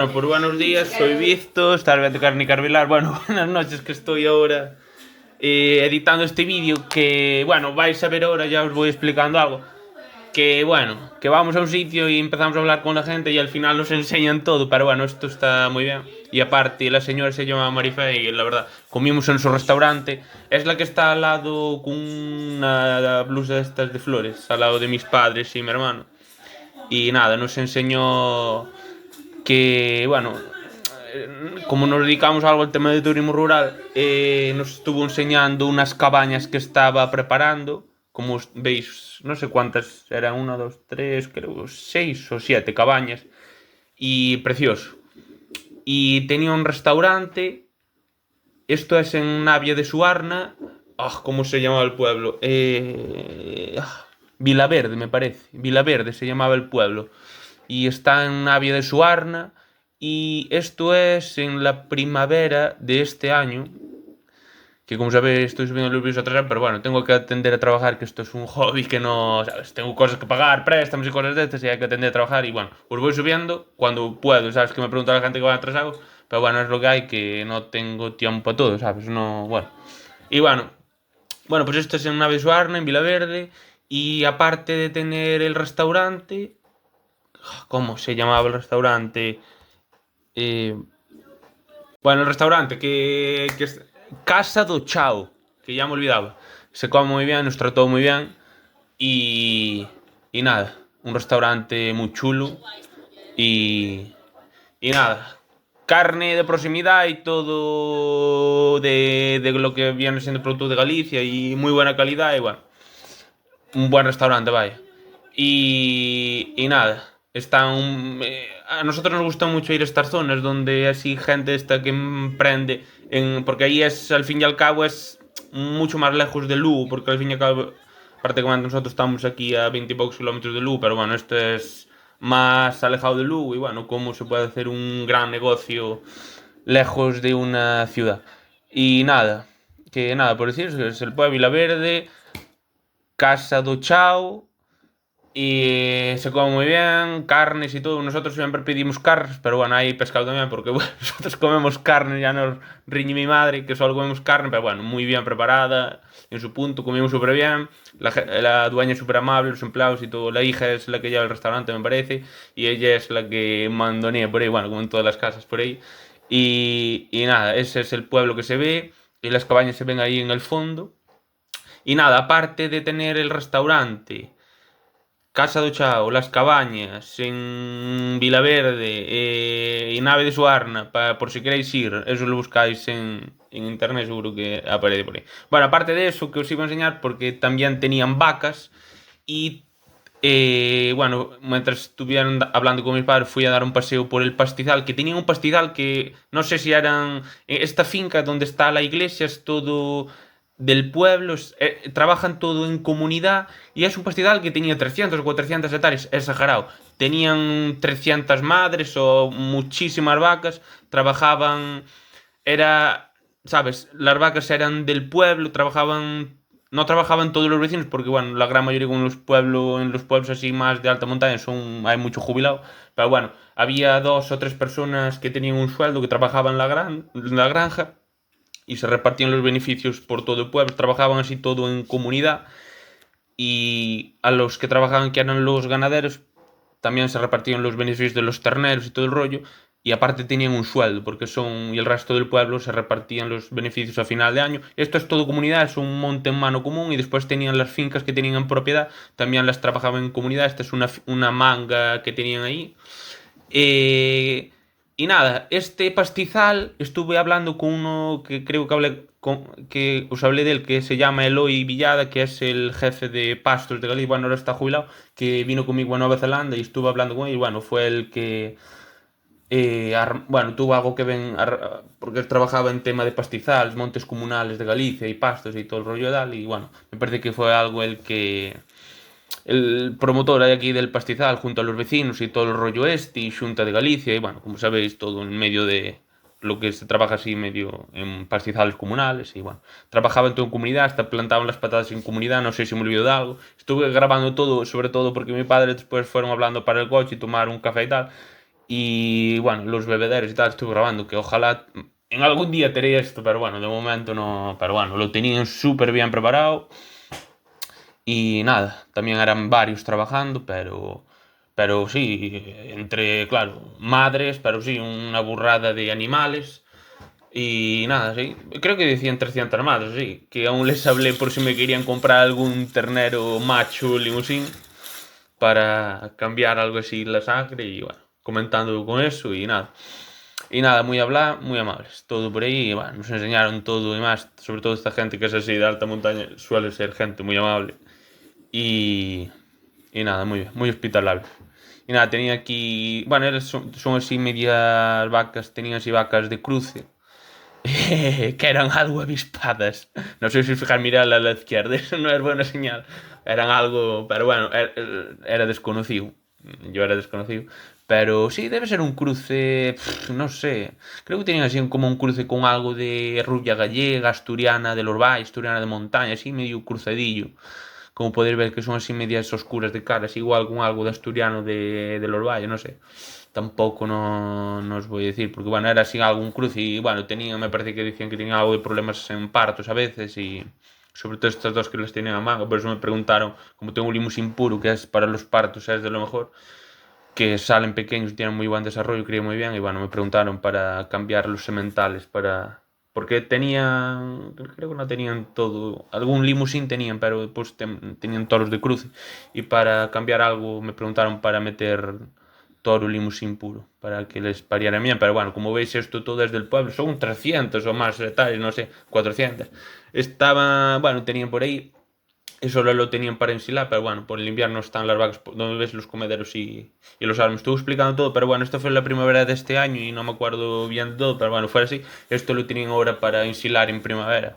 Bueno, por buenos días, soy Vistos, tal vez de Carni Carvilar. Bueno, buenas noches, que estoy ahora editando este vídeo. Que bueno, vais a ver ahora, ya os voy explicando algo. Que bueno, que vamos a un sitio y empezamos a hablar con la gente y al final nos enseñan todo. Pero bueno, esto está muy bien. Y aparte, la señora se llama Marife y la verdad, comimos en su restaurante. Es la que está al lado con una blusa de estas de flores, al lado de mis padres y mi hermano. Y nada, nos enseñó que, bueno, como nos dedicamos algo al tema de turismo rural, nos estuvo enseñando unas cabañas que estaba preparando. Como veis, no sé cuántas eran, una, dos, tres, creo, 6 o 7 cabañas. Y precioso. Y tenía un restaurante. Esto es en Navia de Suarna. ¿Cómo se llamaba el pueblo? Vilaverde, me parece. Vilaverde se llamaba el pueblo. Y está en Navia de Suarna. Y esto es en la primavera de este año. Que como sabéis estoy subiendo los vídeos atrás, pero bueno, tengo que atender a trabajar, que esto es un hobby que no, ¿sabes? Tengo cosas que pagar, préstamos y cosas de estas y hay que atender a trabajar y bueno, os voy subiendo cuando puedo, ¿sabes? Que me pregunta la gente que va atrasado, pero bueno, es lo que hay, que no tengo tiempo para todo, ¿sabes? No, bueno. Y bueno, pues esto es en Nave Suarna, en Vilaverde, y aparte de tener el restaurante, ¿cómo se llamaba el restaurante? Eh, Bueno, el restaurante que es Casa do Chao, que ya me olvidaba. Se come muy bien, nos trató muy bien y, y nada, un restaurante muy chulo y, y nada, carne de proximidad y todo de lo que viene siendo producto de Galicia y muy buena calidad y bueno, un buen restaurante, vaya. Y nada, a nosotros nos gusta mucho ir a estas zonas donde así gente está que emprende, porque ahí es, al fin y al cabo, es mucho más lejos de Lugo, porque al fin y al cabo, prácticamente nosotros estamos aquí a 20 y pocos kilómetros de Lugo, pero bueno, esto es más alejado de Lugo y bueno, cómo se puede hacer un gran negocio lejos de una ciudad. Y nada, que nada, por decir, es el pueblo Vilaverde, Casa do Chao. Y se come muy bien, carnes y todo. Nosotros siempre pedimos carnes, pero bueno, hay pescado también, porque bueno, nosotros comemos carne, ya nos riñe mi madre, que solo comemos carne, pero bueno, muy bien preparada, en su punto, comimos súper bien. La dueña es súper amable, los empleados y todo. La hija es la que lleva el restaurante, me parece, y ella es la que mandonea por ahí, bueno, como en todas las casas por ahí. Y nada, ese es el pueblo que se ve, y las cabañas se ven ahí en el fondo. Y nada, aparte de tener el restaurante, Casa do Chao, Las Cabañas, en Vilaverde y Nave de Suarna, por si queréis ir, eso lo buscáis en internet, seguro que aparece por ahí. Bueno, aparte de eso, que os iba a enseñar, porque también tenían vacas y bueno, mientras estuvieron hablando con mis padres, fui a dar un paseo por el pastizal, que tenían un pastizal que no sé si eran. Esta finca donde está la iglesia es todo del pueblo, trabajan todo en comunidad y es un pastizal que tenía 300 o 400 hectáreas, exagerado. Tenían 300 madres o muchísimas vacas, trabajaban, era, ¿sabes? Las vacas eran del pueblo, no trabajaban todos los vecinos porque, bueno, la gran mayoría en los pueblos así más de alta montaña hay mucho jubilado, pero bueno, había 2 o 3 personas que tenían un sueldo que trabajaban en la granja y se repartían los beneficios por todo el pueblo, trabajaban así todo en comunidad y a los que trabajaban, que eran los ganaderos, también se repartían los beneficios de los terneros y todo el rollo, y aparte tenían un sueldo, porque y el resto del pueblo se repartían los beneficios a final de año. Esto es todo comunidad, es un monte en mano común, y después tenían las fincas que tenían en propiedad, también las trabajaban en comunidad. Esta es una manga que tenían ahí. Eh, y nada, este pastizal estuve hablando con uno que creo que que os hablé de él, que se llama Eloy Villada, que es el jefe de pastos de Galicia. Bueno, ahora está jubilado, que vino conmigo a Nueva Zelanda y estuve hablando con él. Y bueno, fue el que bueno, tuvo algo que ver, porque él trabajaba en tema de pastizales, montes comunales de Galicia y pastos y todo el rollo de tal. Y bueno, me parece que fue algo el promotor de aquí del pastizal junto a los vecinos y todo el rollo y Xunta de Galicia y bueno, como sabéis, todo en medio de lo que se trabaja así medio en pastizales comunales y bueno, trabajaban todo en comunidad, hasta plantaban las patatas en comunidad, no sé si me olvido de algo. Estuve grabando todo, sobre todo porque mi padre después fueron hablando para el coche y tomar un café y tal. Y bueno, los bebederos y tal estuve grabando, que ojalá en algún día teré esto, pero bueno, de momento no. Pero bueno, lo tenían súper bien preparado. Y nada, también eran varios trabajando, pero sí, entre, claro, madres, pero sí, una burrada de animales. Y nada, sí, creo que decían 300 madres, sí, que aún les hablé por si me querían comprar algún ternero macho limusín para cambiar algo así la sangre y bueno, comentando con eso y nada. Y nada, muy muy amables, todo por ahí, y, bueno, nos enseñaron todo y más, sobre todo esta gente que es así de alta montaña, suele ser gente muy amable. Y, y nada, muy bien, muy hospitalables. Y nada, tenía aquí, bueno, son así medias vacas, tenían así vacas de cruce, que eran algo avispadas. No sé si fijar, mirar a la izquierda, eso no es buena señal. Eran algo, pero bueno, era desconocido. Yo era desconocido. Pero sí, debe ser un cruce, no sé. Creo que tenían así como un cruce con algo de rubia gallega, asturiana de los valles, asturiana de montaña, así medio cruzadillo. Como podéis ver que son así medias oscuras de caras, igual con algo de asturiano de los valles, no sé. Tampoco no os voy a decir, porque bueno, era así algún cruce y bueno, me parece que decían que tenían algo de problemas en partos a veces y sobre todo estas dos que les tienen a mano, por eso me preguntaron, como tengo un limusín puro que es para los partos, es de lo mejor, que salen pequeños y tienen muy buen desarrollo, crían muy bien y bueno, me preguntaron para cambiar los sementales para... Porque tenían, creo que no tenían todo, algún limusín tenían, pero después tenían toros de cruce. Y para cambiar algo me preguntaron para meter toro limusín puro, para que les pariera bien. Pero bueno, como veis esto todo es del pueblo, son 300 o más hectáreas, no sé, 400. Estaba, bueno, tenían por ahí, eso lo tenían para ensilar, pero bueno, por el invierno están las vacas donde ves los comederos y los árboles. Estuve explicando todo, pero bueno, esto fue la primavera de este año y no me acuerdo bien de todo, pero bueno, fue así. Esto lo tenían ahora para ensilar en primavera,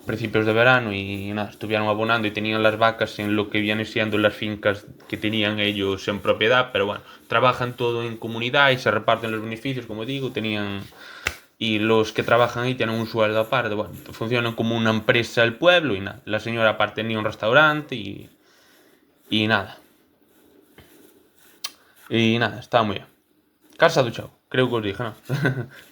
principios de verano y nada, estuvieron abonando y tenían las vacas en lo que viene siendo las fincas que tenían ellos en propiedad, pero bueno, trabajan todo en comunidad y se reparten los beneficios, como digo, tenían y los que trabajan ahí tienen un sueldo aparte. Bueno, funcionan como una empresa del pueblo y nada. La señora aparte tenía un restaurante y nada. Y nada, estaba muy bien. Casa do Chao, creo que os dije, ¿no?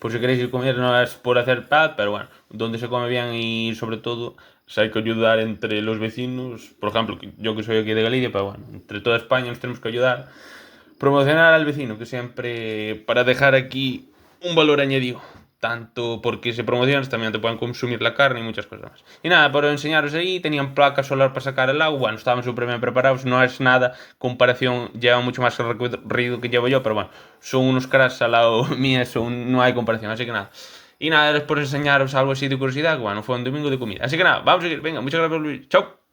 Por si queréis ir a comer, no es por hacer paz, pero bueno, donde se come bien y sobre todo si hay que ayudar entre los vecinos. Por ejemplo, yo que soy aquí de Galicia, pero bueno, entre toda España nos tenemos que ayudar. Promocionar al vecino, que siempre para dejar aquí un valor añadido. Tanto porque se promocionas, también te pueden consumir la carne y muchas cosas más. Y nada, por enseñaros ahí, tenían placa solar para sacar el agua, bueno, estaban súper bien preparados, no es nada, comparación, lleva mucho más recorrido que llevo yo, pero bueno, son unos cracks al lado mío, no hay comparación, así que nada. Y nada, era por enseñaros algo así de curiosidad, que bueno, fue un domingo de comida. Así que nada, vamos a seguir, venga, muchas gracias por el vídeo, chao.